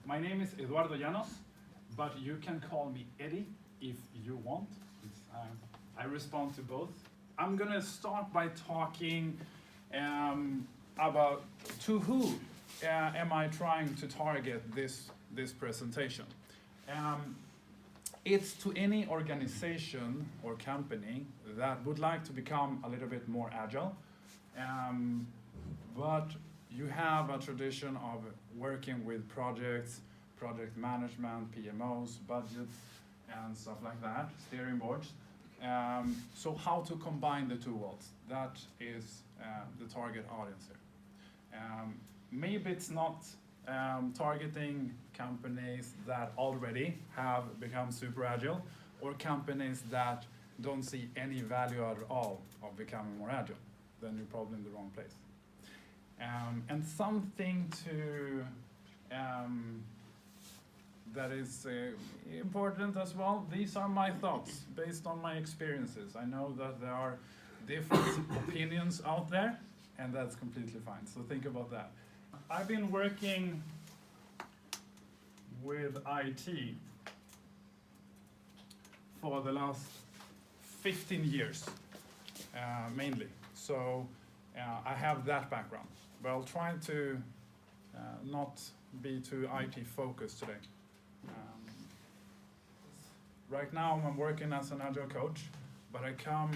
My name is Eduardo Llanos, but you can call me Eddie if you want. I respond to both. I'm gonna start by talking about to who am I trying to target this presentation. It's to any organization or company that would like to become a little bit more agile, but you have a tradition of working with projects, project management, PMOs, budgets, and stuff like that, steering boards. So how to combine the two worlds? That is the target audience here. Maybe it's not targeting companies that already have become super agile, or companies that don't see any value at all of becoming more agile. Then you're probably in the wrong place. And something to that is important as well. These are my thoughts based on my experiences. I know that there are different opinions out there, and that's completely fine. So think about that. I've been working with IT for the last 15 years, mainly. So I have that background, but I'll try to not be too IT focused today. Right now I'm working as an Agile coach, but I come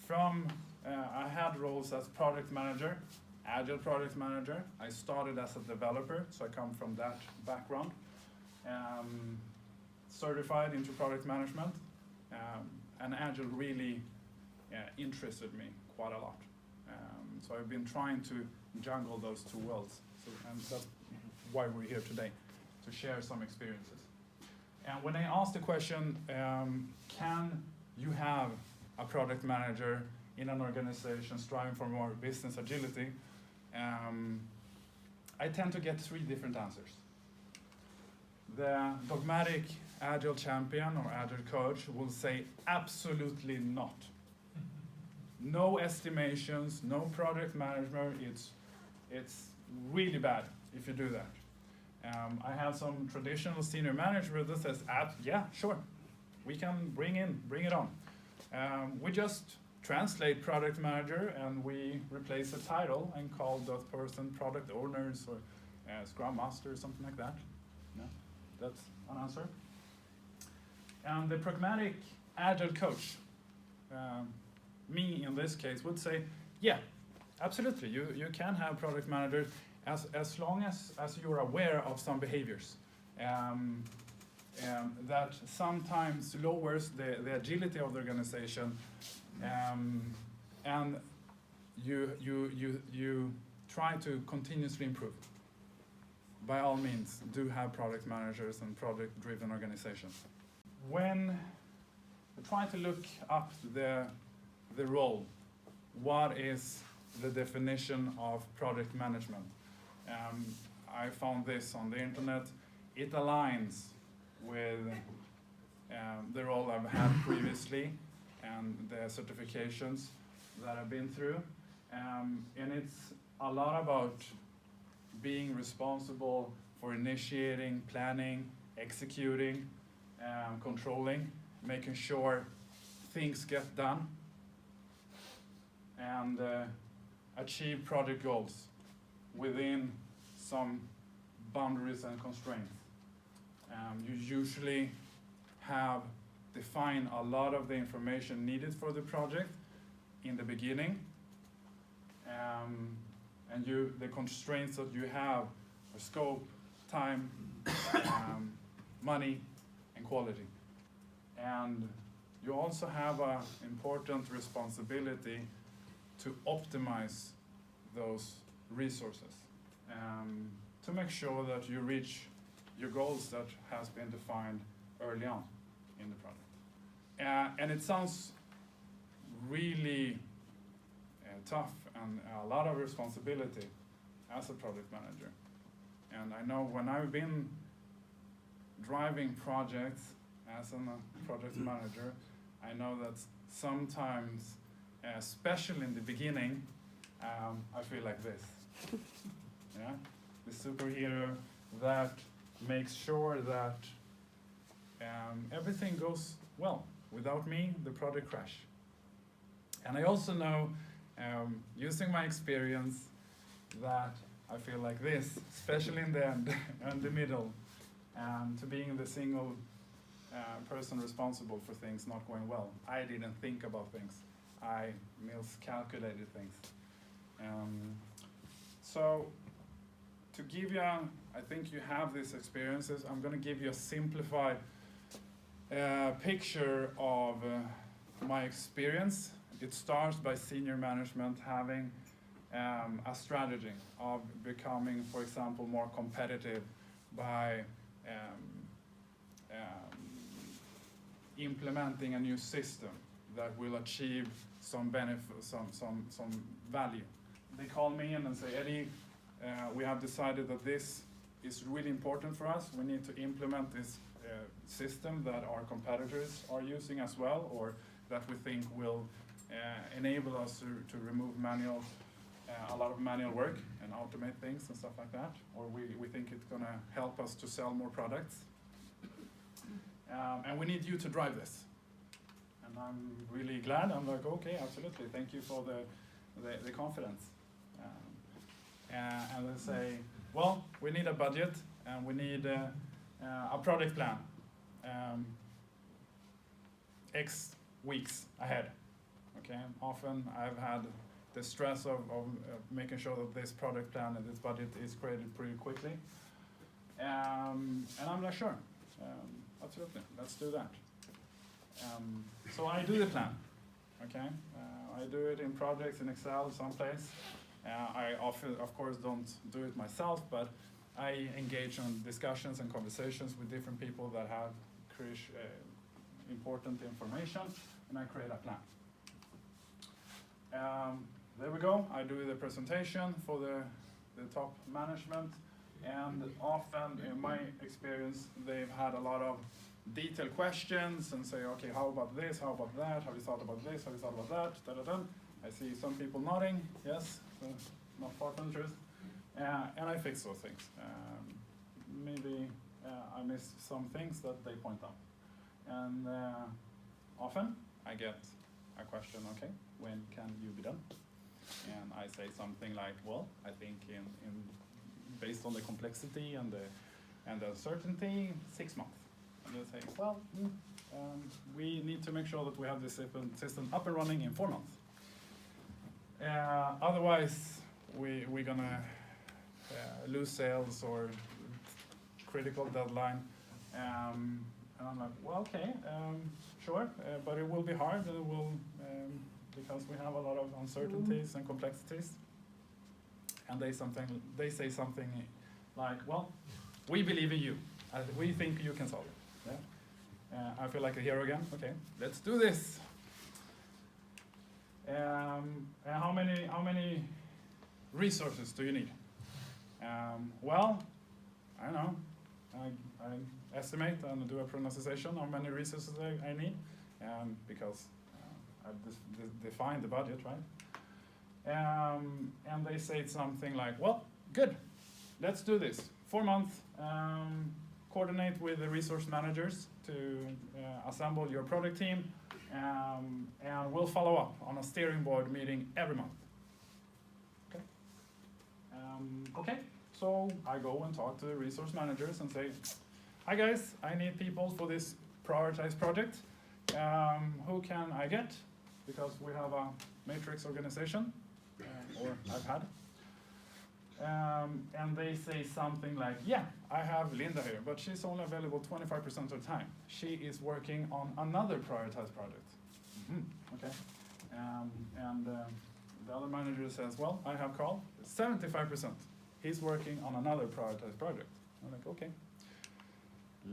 from, I had roles as product manager, Agile product manager. I started as a developer, so I come from that background. Certified into product management, and Agile really interested me quite a lot. So I've been trying to juggle those two worlds, and that's why we're here today, to share some experiences. And when I asked the question, can you have a product manager in an organization striving for more business agility, I tend to get 3 different answers. The dogmatic Agile champion or Agile coach will say absolutely not. No estimations, no project management, it's really bad if you do that. I have some traditional senior manager that says, yeah, sure, we can bring it on. We just translate product manager and we replace the title and call that person product owners or Scrum Master or something like that. No, that's an answer. And the pragmatic Agile coach, me in this case, would say, yeah, absolutely, you can have product managers as long as you're aware of some behaviors that sometimes lowers the agility of the organization, and you try to continuously improve. By all means, do have product managers and project-driven organizations. When you try to look up the role, what is the definition of project management? I found this on the internet. It aligns with the role I've had previously and the certifications that I've been through. And it's a lot about being responsible for initiating, planning, executing, controlling, making sure things get done, and achieve project goals within some boundaries and constraints. You usually have defined a lot of the information needed for the project in the beginning, and the constraints that you have are scope, time, money, and quality. And you also have an important responsibility to optimize those resources, to make sure that you reach your goals that has been defined early on in the project. And it sounds really tough and a lot of responsibility as a project manager. And I know when I've been driving projects as a project manager, I know that sometimes, especially in the beginning, I feel like this. Yeah? The superhero that makes sure that everything goes well. Without me, the project crash. And I also know, using my experience, that I feel like this, especially in the end and the middle, to being the single person responsible for things not going well. I didn't think about things. I miscalculated things. So to give you, I think you have these experiences, I'm going to give you a simplified picture of my experience. It starts by senior management having a strategy of becoming, for example, more competitive by implementing a new system that will achieve some benefit, some value. They call me in and say, Eddie, we have decided that this is really important for us. We need to implement this system that our competitors are using as well, or that we think will enable us to remove a lot of manual work and automate things and stuff like that, or we think it's going to help us to sell more products. And we need you to drive this. And I'm really glad. I'm like, okay, absolutely. Thank you for the confidence. And they say, well, we need a budget and we need a product plan X weeks ahead. Okay. Often I've had the stress of making sure that this product plan and this budget is created pretty quickly. And I'm like, sure, absolutely, let's do that. So I do the plan, okay? I do it in projects in Excel someplace. I often, of course, don't do it myself, but I engage on discussions and conversations with different people that have important information, and I create a plan. There we go. I do the presentation for the top management, and often, in my experience, they've had a lot of detailed questions and say, okay, how about this, how about that, have you thought about this, have you thought about that, da-da-da. I see some people nodding, yes, not far from the truth, and I fix those things. Maybe I missed some things that they point out. And often I get a question, okay, when can you be done? And I say something like, well, I think based on the complexity and the uncertainty, 6 months. And they say, well, we need to make sure that we have this system up and running in 4 months. Otherwise, we're gonna lose sales or critical deadline. And I'm like, well, okay, sure, but it will be hard. It will because we have a lot of uncertainties and complexities. And they say something like, well, we believe in you. We think you can solve it. Yeah? I feel like a hero again. Okay, let's do this. And how many resources do you need? Well, I don't know. I estimate and do a prognostication how many resources I need, because I've defined the budget, right? And they say something like, well, good, let's do this. 4 months, coordinate with the resource managers to assemble your product team, and we'll follow up on a steering board meeting every month. Okay? Okay, so I go and talk to the resource managers and say, hi guys, I need people for this prioritized project. Who can I get? Because we have a matrix organization, or I've had. And they say something like, yeah, I have Linda here, but she's only available 25% of the time. She is working on another prioritized project. Okay. And the other manager says, well, I have Carl, 75%. He's working on another prioritized project. I'm like, okay,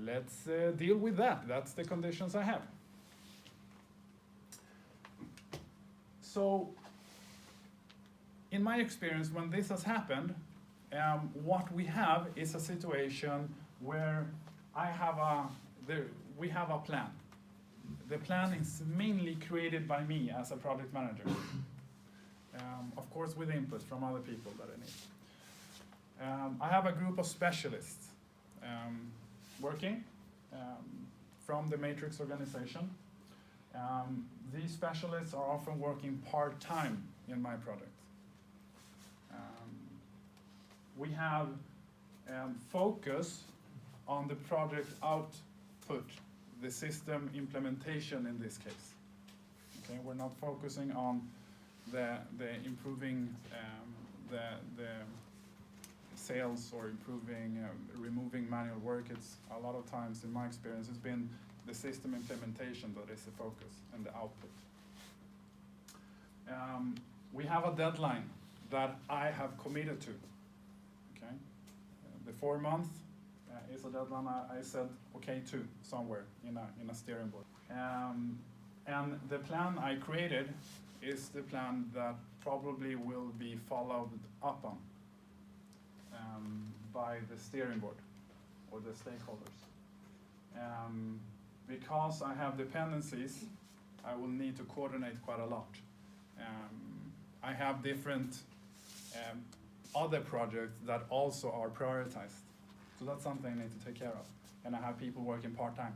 let's deal with that. That's the conditions I have. So, in my experience, when this has happened, what we have is a situation where we have a plan. The plan is mainly created by me as a project manager. Of course, with input from other people that I need. I have a group of specialists working from the matrix organization. These specialists are often working part-time in my project. We have focus on the project output, the system implementation in this case. Okay, we're not focusing on the improving the sales or improving, removing manual work. It's a lot of times, in my experience, it's been the system implementation that is the focus and the output. We have a deadline that I have committed to. Okay, the 4 months is a deadline I said okay to somewhere in a steering board. And the plan I created is the plan that probably will be followed up on by the steering board or the stakeholders. Because I have dependencies, I will need to coordinate quite a lot. I have different other projects that also are prioritized. So that's something I need to take care of. And I have people working part-time.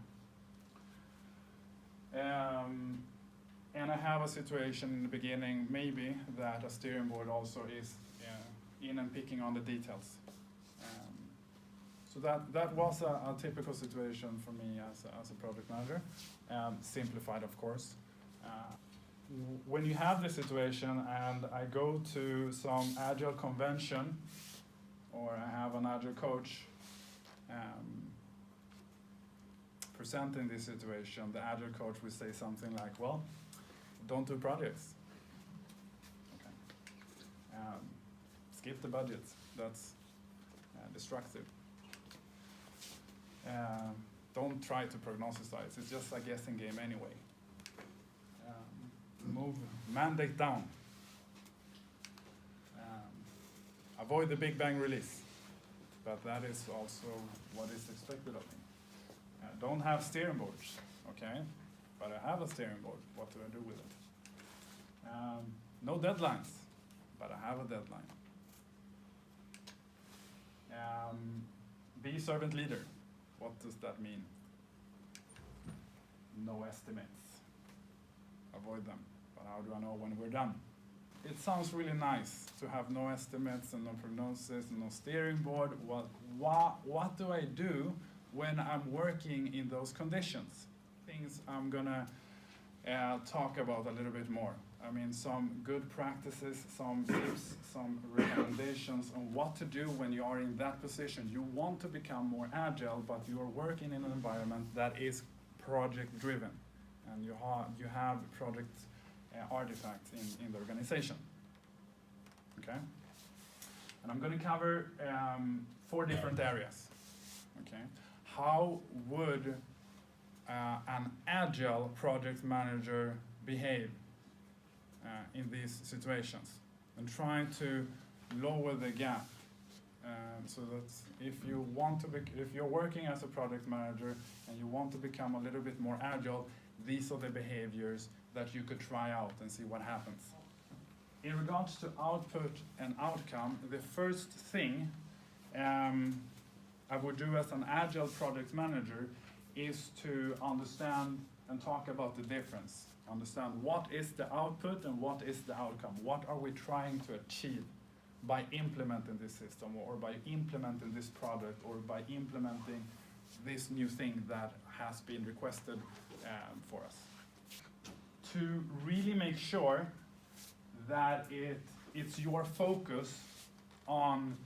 And I have a situation in the beginning, maybe, that a steering board also is in and picking on the details. So that was a typical situation for me as a project manager, simplified of course. When you have this situation and I go to some Agile convention, or I have an Agile coach presenting this situation, the Agile coach will say something like, well, don't do projects. Okay. Skip the budgets, that's destructive. Don't try to prognosticize, it's just a guessing game anyway. Move mandate down. Avoid the big bang release, but that is also what is expected of me. Don't have steering boards, okay? But I have a steering board, what do I do with it? No deadlines, but I have a deadline. Be servant leader, what does that mean? No estimates, avoid them, but how do I know when we're done? It sounds really nice to have no estimates and no prognosis and no steering board. What do I do when I'm working in those conditions? Things I'm gonna talk about a little bit more. I mean, some good practices, some tips, some recommendations on what to do when you are in that position. You want to become more agile, but you are working in an environment that is project driven, and you have project artifacts in the organization. Okay, and I'm going to cover 4 different areas. Okay, how would an agile project manager behave in these situations, and trying to lower the gap, so that if you're working as a project manager and you want to become a little bit more agile, these are the behaviors that you could try out and see what happens. In regards to output and outcome, the first thing I would do as an agile project manager is to understand and talk about the difference. Understand what is the output and what is the outcome. What are we trying to achieve by implementing this system, or by implementing this product, or by implementing this new thing that has been requested for us. To really make sure that it's your focus on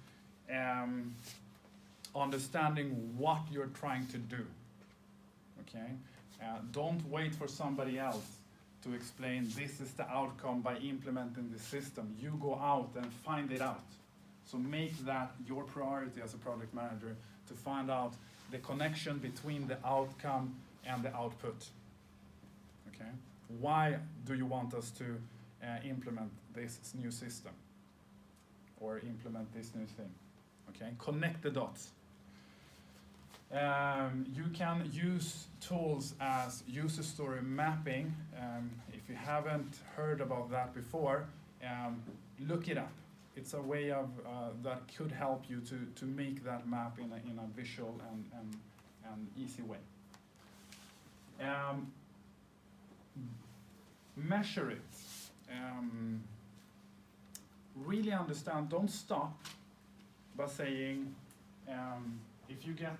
understanding what you're trying to do. Okay? Don't wait for somebody else to explain this is the outcome by implementing the system. You go out and find it out. So make that your priority as a project manager, to find out the connection between the outcome and the output. Okay? Why do you want us to implement this new system, or implement this new thing? Okay? Connect the dots. You can use tools as user story mapping. If you haven't heard about that before, look it up. it's a way of that could help you to make that map in a visual and easy way. Measure it. Really understand. Don't stop by saying, if you get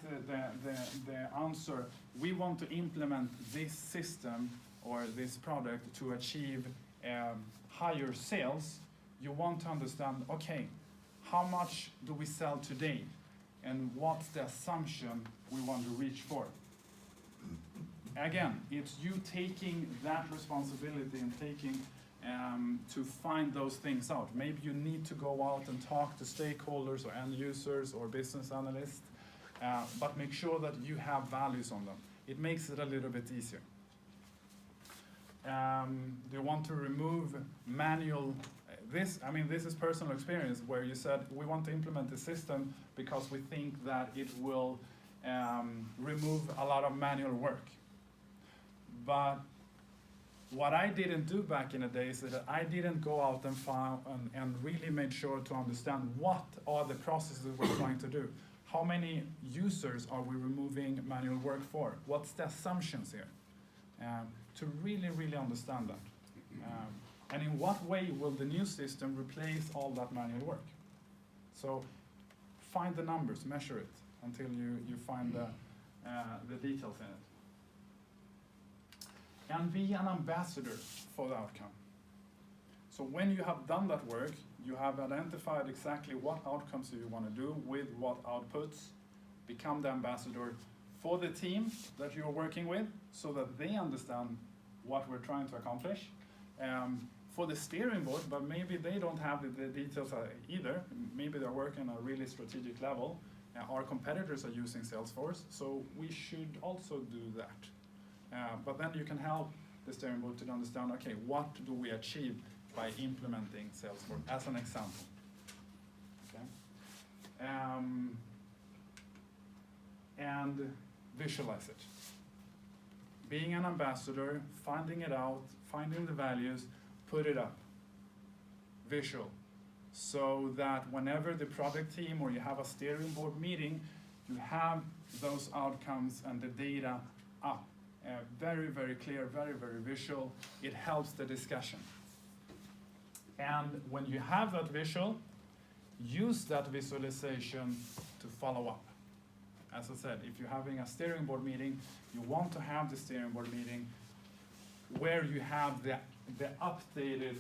the answer, we want to implement this system or this product to achieve higher sales, you want to understand, okay, how much do we sell today? And what's the assumption we want to reach for? Again, it's you taking that responsibility and taking to find those things out. Maybe you need to go out and talk to stakeholders or end users or business analysts, but make sure that you have values on them. It makes it a little bit easier. Do you want to remove manual? This is personal experience where you said we want to implement the system because we think that it will remove a lot of manual work. But what I didn't do back in the days is that I didn't go out and find and really made sure to understand what are the processes we're trying to do. How many users are we removing manual work for? What's the assumptions here? To really, really understand that. And in what way will the new system replace all that manual work? So find the numbers, measure it until you find the details in it. And be an ambassador for the outcome. So when you have done that work, you have identified exactly what outcomes you want to do with what outputs. Become the ambassador for the team that you're working with so that they understand what we're trying to accomplish. For the steering board, but maybe they don't have the details either. Maybe they're working on a really strategic level. Our competitors are using Salesforce, so we should also do that. But then you can help the steering board to understand, okay, what do we achieve by implementing Salesforce, as an example. Okay? And visualize it. Being an ambassador, finding it out, finding the values, put it up. Visual. So that whenever the product team or you have a steering board meeting, you have those outcomes and the data up. Very, very clear, very, very visual. It helps the discussion. And when you have that visual, use that visualization to follow up. As I said, if you're having a steering board meeting, you want to have the steering board meeting where you have the updated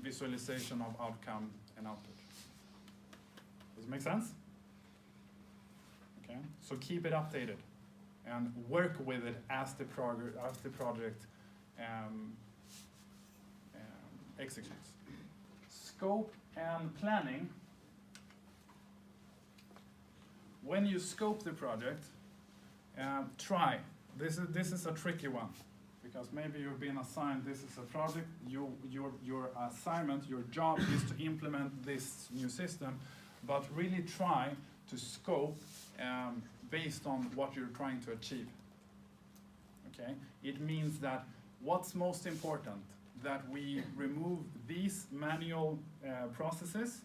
visualization of outcome and output. Does it make sense? Okay, so keep it updated and work with it as the project executes. Scope and planning. When you scope the project, try. This is a tricky one because maybe you've been assigned this is a project. Your assignment, your job is to implement this new system, but really try to scope based on what you're trying to achieve. Okay, it means that what's most important, that we remove these manual processes,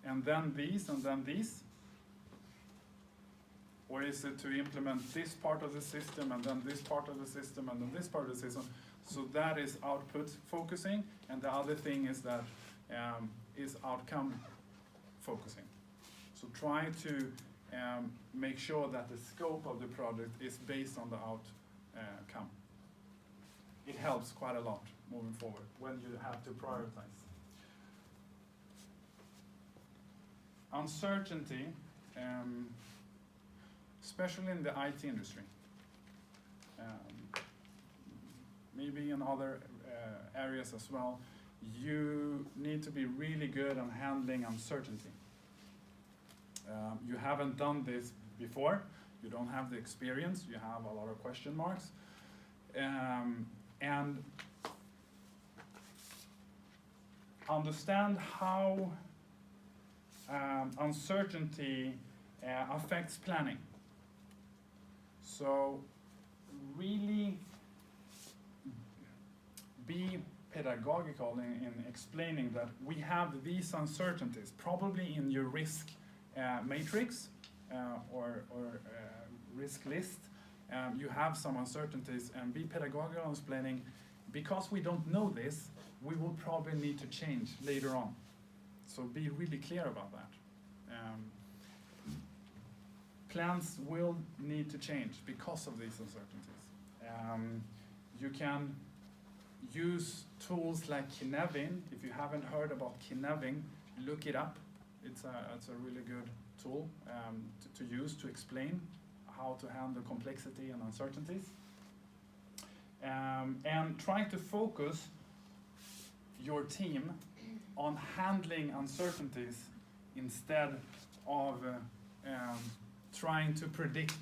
and then these, and then these. Or is it to implement this part of the system, and then this part of the system, and then this part of the system? So that is output focusing, and the other thing is that is outcome focusing. So try to make sure that the scope of the project is based on the outcome. It helps quite a lot moving forward when you have to prioritize. Uncertainty, especially in the IT industry, maybe in other areas as well, you need to be really good on handling uncertainty. You haven't done this before, you don't have the experience, you have a lot of question marks, and understand how uncertainty affects planning. So really be pedagogical in explaining that we have these uncertainties, probably in your risk matrix or risk list. You have some uncertainties, and be pedagogical in explaining, because we don't know this, we will probably need to change later on. So be really clear about that. Plans will need to change because of these uncertainties. You can use tools like Kinevin. If you haven't heard about Kinevin, look it up. It's a really good tool to use to explain how to handle complexity and uncertainties. And try to focus your team on handling uncertainties instead of trying to predict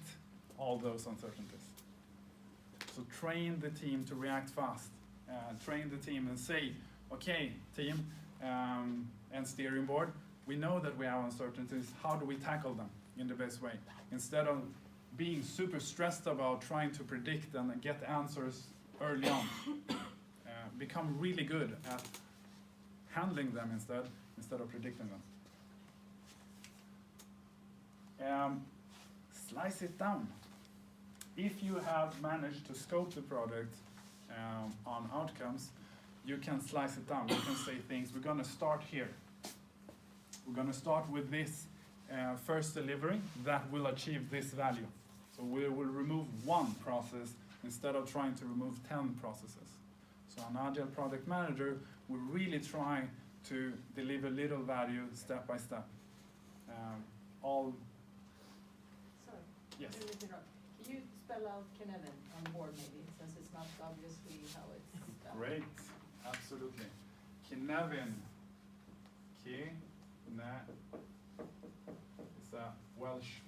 all those uncertainties. So train the team to react fast. Train the team and say, okay, team and steering board, we know that we have uncertainties. How do we tackle them in the best way? Instead of being super stressed about trying to predict and get answers early on. Become really good at handling them instead of predicting them. Slice it down. If you have managed to scope the product on outcomes, you can slice it down. You can say things, we're going to start here. We're going to start with this first delivery that will achieve this value. So we will remove one process instead of trying to remove 10 processes. So an Agile product manager will really try to deliver little value step by step. All. Sorry. Yes. Can you spell out Kinevin on the board maybe, since it's not obviously how it's spelled? Great, absolutely. Kinevin. It's a Welsh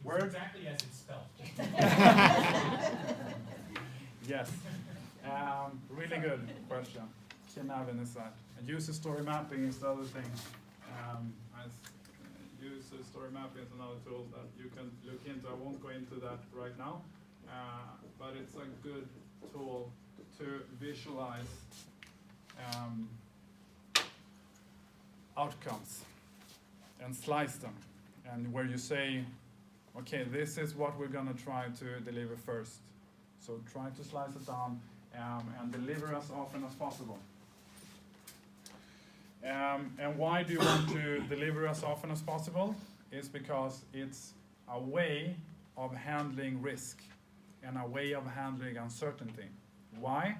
word. Exactly as it's spelled. Yes. Really good question. Kinevin is that. And user story mapping is the other thing. User story mapping is another tool that you can look into. I won't go into that right now, but it's a good tool to visualize outcomes and slice them. And where you say, okay, this is what we're going to try to deliver first. So try to slice it down and deliver as often as possible. And why do you want to deliver as often as possible? It's because it's a way of handling risk and a way of handling uncertainty. Why?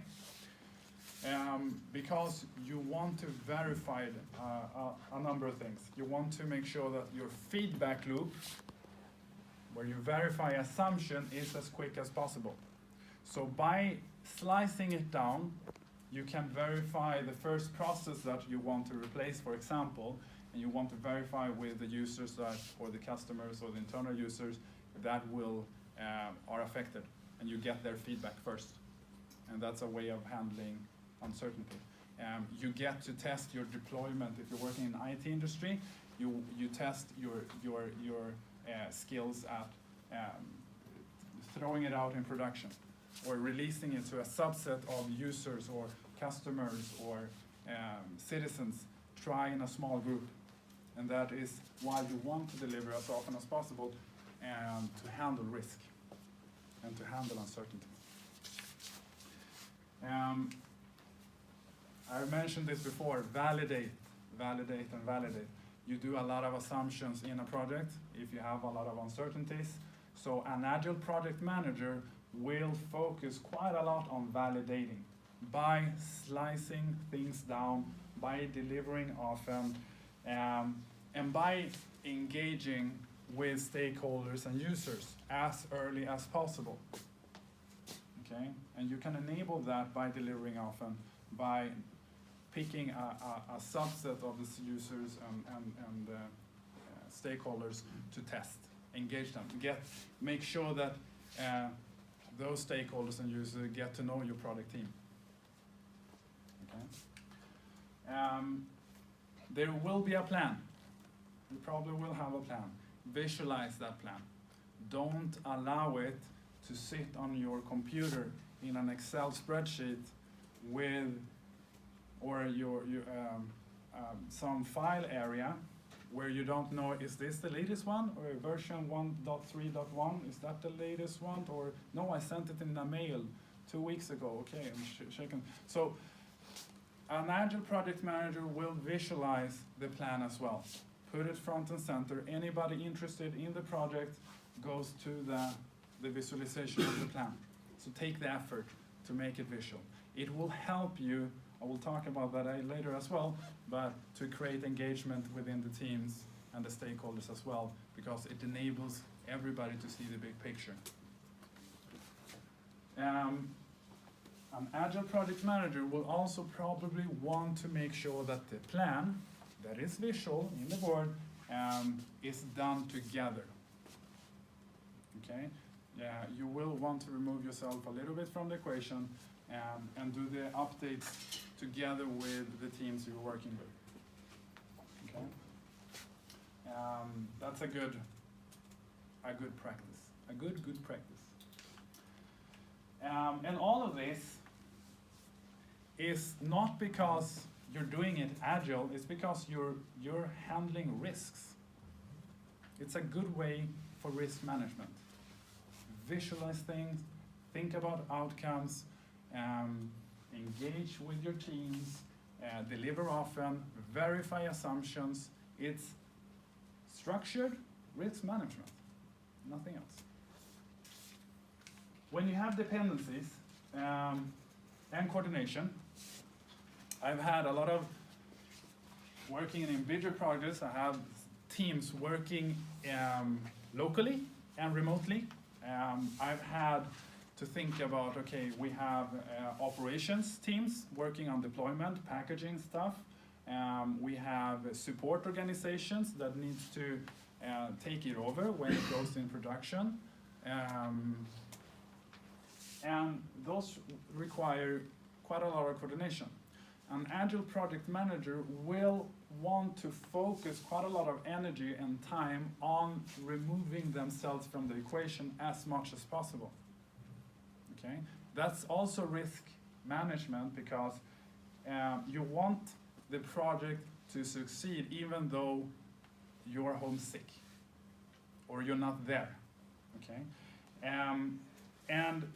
Because you want to verify a number of things. You want to make sure that your feedback loop, where you verify assumption, is as quick as possible. So by slicing it down, you can verify the first process that you want to replace, for example, and you want to verify with the users that, or the customers or the internal users that will are affected, and you get their feedback first. And that's a way of handling uncertainty. You get to test your deployment. If you're working in the IT industry, you test your skills at throwing it out in production, or releasing it to a subset of users or customers or citizens. Try in a small group, and that is why you want to deliver as often as possible and to handle risk and to handle uncertainty. I mentioned this before, validate. You do a lot of assumptions in a project if you have a lot of uncertainties. So an Agile project manager will focus quite a lot on validating by slicing things down, by delivering often, and by engaging with stakeholders and users as early as possible. Okay? And you can enable that by delivering often, by picking a subset of the users and stakeholders to test, engage them, make sure that those stakeholders and users get to know your product team. Okay? There will be a plan. You probably will have a plan. Visualize that plan. Don't allow it to sit on your computer in an Excel spreadsheet with or some file area where you don't know, is this the latest one, or version 1.3.1, is that the latest one, or no, I sent it in a mail 2 weeks ago, okay, I'm checking. So an Agile project manager will visualize the plan as well. Put it front and center. Anybody interested in the project goes to the visualization of the plan. So take the effort to make it visual. It will help you, I will talk about that later as well, but to create engagement within the teams and the stakeholders as well, because it enables everybody to see the big picture. An Agile project manager will also probably want to make sure that the plan that is visual in the board is done together. Okay? You will want to remove yourself a little bit from the equation and do the updates together with the teams you're working with. Okay? That's a good practice. A good practice. And all of this is not because you're doing it agile, it's because you're handling risks. It's a good way for risk management. Visualize things, think about outcomes, engage with your teams, deliver often, verify assumptions. It's structured risk management, nothing else. When you have dependencies and coordination, I've had a lot of working in bigger projects. I have teams working locally and remotely. I've had to think about, okay, we have operations teams working on deployment, packaging stuff. We have support organizations that needs to take it over when it goes in production. And those require quite a lot of coordination. An Agile project manager will want to focus quite a lot of energy and time on removing themselves from the equation as much as possible. Okay? That's also risk management, because you want the project to succeed even though you're homesick or you're not there. Okay? And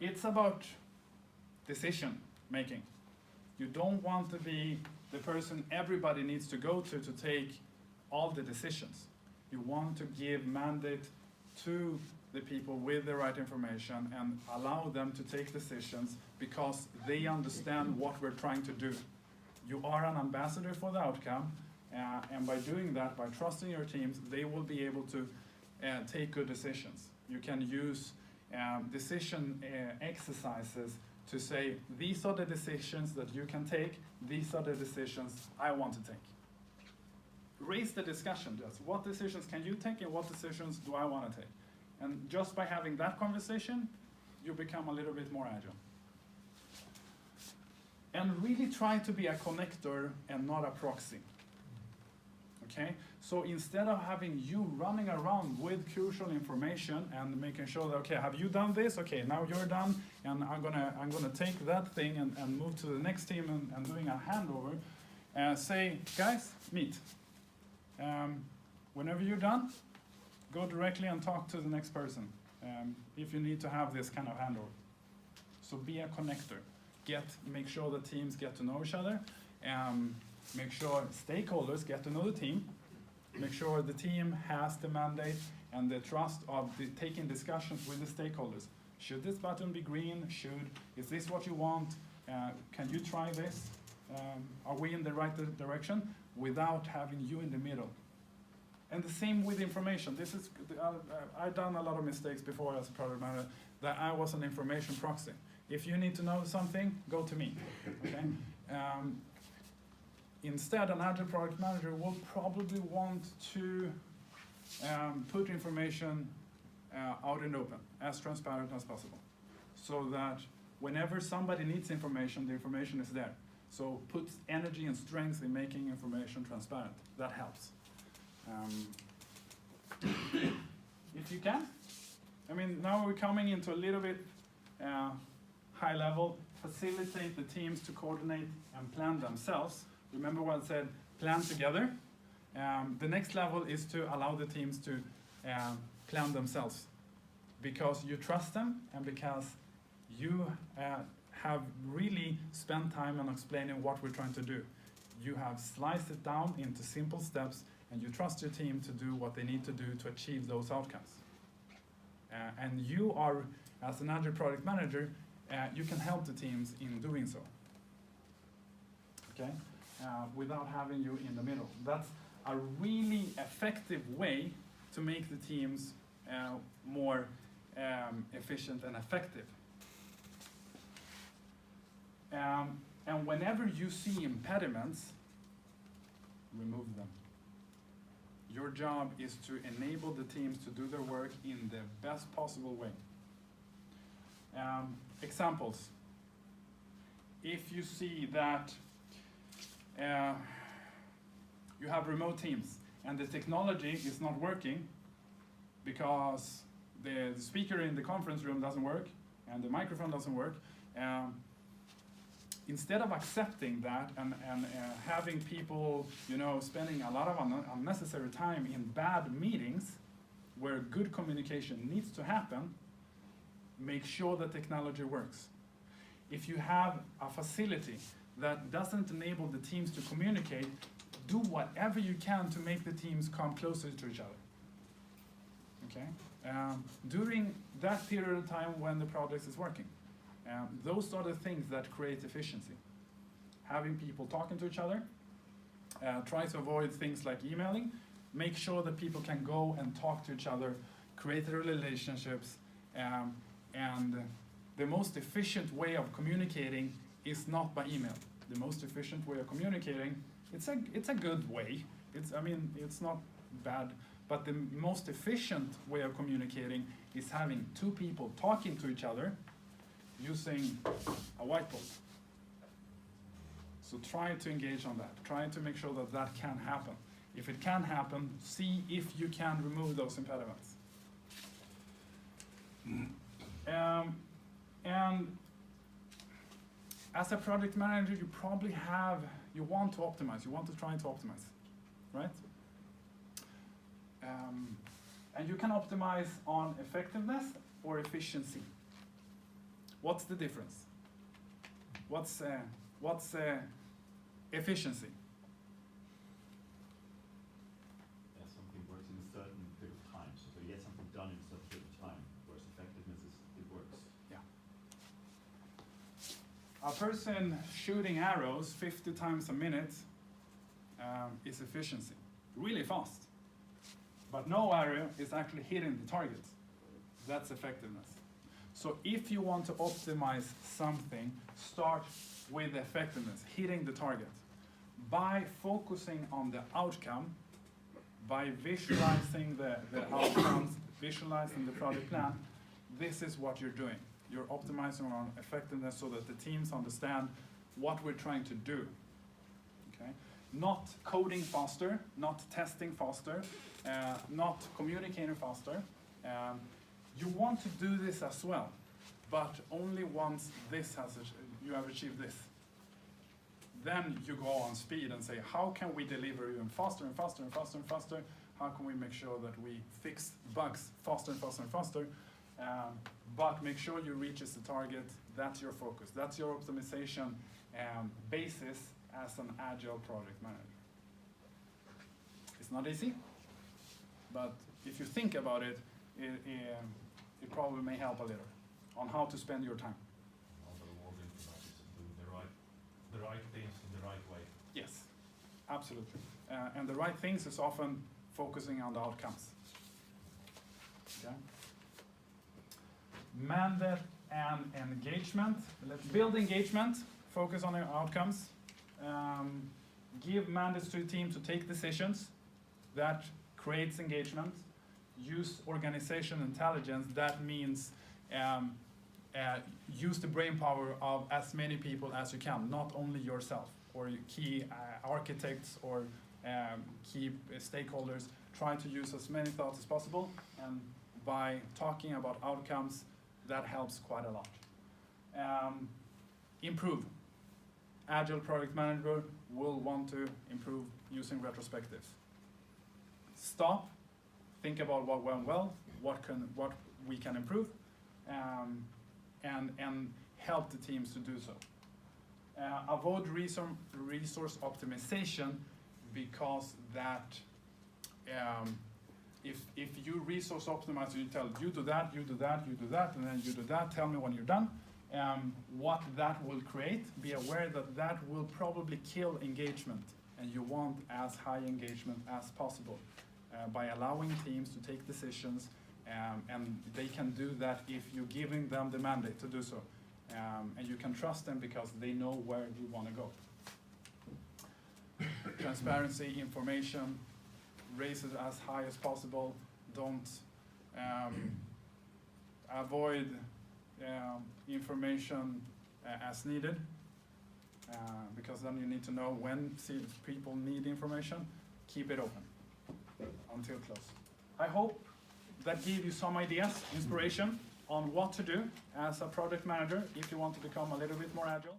it's about decision making. You don't want to be the person everybody needs to go to take all the decisions. You want to give mandate to the people with the right information and allow them to take decisions because they understand what we're trying to do. You are an ambassador for the outcome, and by doing that, by trusting your teams, they will be able to take good decisions. You can use decision exercises to say, these are the decisions that you can take, these are the decisions I want to take. Raise the discussion, just what decisions can you take and what decisions do I want to take? And just by having that conversation, you become a little bit more agile. And really try to be a connector and not a proxy. Okay? So instead of having you running around with crucial information and making sure that, okay, have you done this? Okay, now you're done, and I'm gonna take that thing and move to the next team and doing a handover. Say, guys, meet. Whenever you're done, go directly and talk to the next person if you need to have this kind of handover. So be a connector. Make sure the teams get to know each other. Make sure stakeholders get to know the team. Make sure the team has the mandate and the trust of taking discussions with the stakeholders. Should this button be green? Is this what you want? Can you try this? Are we in the right direction? Without having you in the middle. And the same with information. I've done a lot of mistakes before as a product manager, that I was an information proxy. If you need to know something, go to me. Okay? Instead, an Agile product manager will probably want to put information out in the open, as transparent as possible, so that whenever somebody needs information, the information is there. So put energy and strength in making information transparent. That helps. If you can. I mean, now we're coming into a little bit high level. facilitate the teams to coordinate and plan themselves. Remember what I said, plan together. The next level is to allow the teams to plan themselves, because you trust them and because you have really spent time on explaining what we're trying to do. You have sliced it down into simple steps, and you trust your team to do what they need to do to achieve those outcomes. And you are, as an Agile product manager, you can help the teams in doing so, okay? Without having you in the middle. That's a really effective way to make the teams more efficient and effective. And whenever you see impediments, remove them. Your job is to enable the teams to do their work in the best possible way. Examples. If you see that you have remote teams and the technology is not working because the speaker in the conference room doesn't work and the microphone doesn't work, instead of accepting that and having people, spending a lot of unnecessary time in bad meetings where good communication needs to happen, make sure the technology works. If you have a facility that doesn't enable the teams to communicate, do whatever you can to make the teams come closer to each other. Okay? During that period of time when the project is working. Those are the things that create efficiency. Having people talking to each other, try to avoid things like emailing, make sure that people can go and talk to each other, create relationships, and the most efficient way of communicating is not by email. The most efficient way of communicating, it's a good way. It's not bad, but the most efficient way of communicating is having two people talking to each other using a whiteboard. So try to engage on that. Try to make sure that that can happen. If it can happen, see if you can remove those impediments. And as a project manager, you want to optimize. You want to try to optimize, right? And you can optimize on effectiveness or efficiency. What's the difference? What's efficiency? Yeah, something works in a certain period of time. So you get something done in a certain period of time, whereas effectiveness is it works. Yeah. A person shooting arrows 50 times a minute is efficiency. Really fast. But no arrow is actually hitting the target. That's effectiveness. So if you want to optimize something, start with effectiveness, hitting the target. By focusing on the outcome, by visualizing the outcomes, visualizing the project plan, this is what you're doing. You're optimizing on effectiveness so that the teams understand what we're trying to do. Okay? Not coding faster, not testing faster, not communicating faster. You want to do this as well, but only once you have achieved this. Then you go on speed and say, how can we deliver even faster and faster and faster and faster? How can we make sure that we fix bugs faster and faster and faster? But make sure you reach the target. That's your focus. That's your optimization basis as an Agile project manager. It's not easy, but if you think about it, it probably may help a little on how to spend your time. The right things in the right way. Yes, absolutely. And the right things is often focusing on the outcomes. Okay. Mandate and engagement. Let's build engagement, focus on the outcomes. Give mandates to the team to take decisions. That creates engagement. Use organization intelligence. That means use the brain power of as many people as you can, not only yourself or your key architects or key stakeholders. Try to use as many thoughts as possible, and by talking about outcomes, that helps quite a lot. Improve. Agile product manager will want to improve using retrospectives. Stop, think about what went well, what we can improve, and help the teams to do so. Avoid resource optimization, because that if you resource optimize, you tell you do that, you do that, you do that, and then you do that, tell me when you're done, what that will create. Be aware that that will probably kill engagement, and you want as high engagement as possible by allowing teams to take decisions, and they can do that if you're giving them the mandate to do so. And you can trust them because they know where you want to go. Transparency, information, raise it as high as possible. Don't avoid information as needed, because then you need to know when people need information. Keep it open until close. I hope that gave you some ideas, inspiration on what to do as a product manager if you want to become a little bit more agile.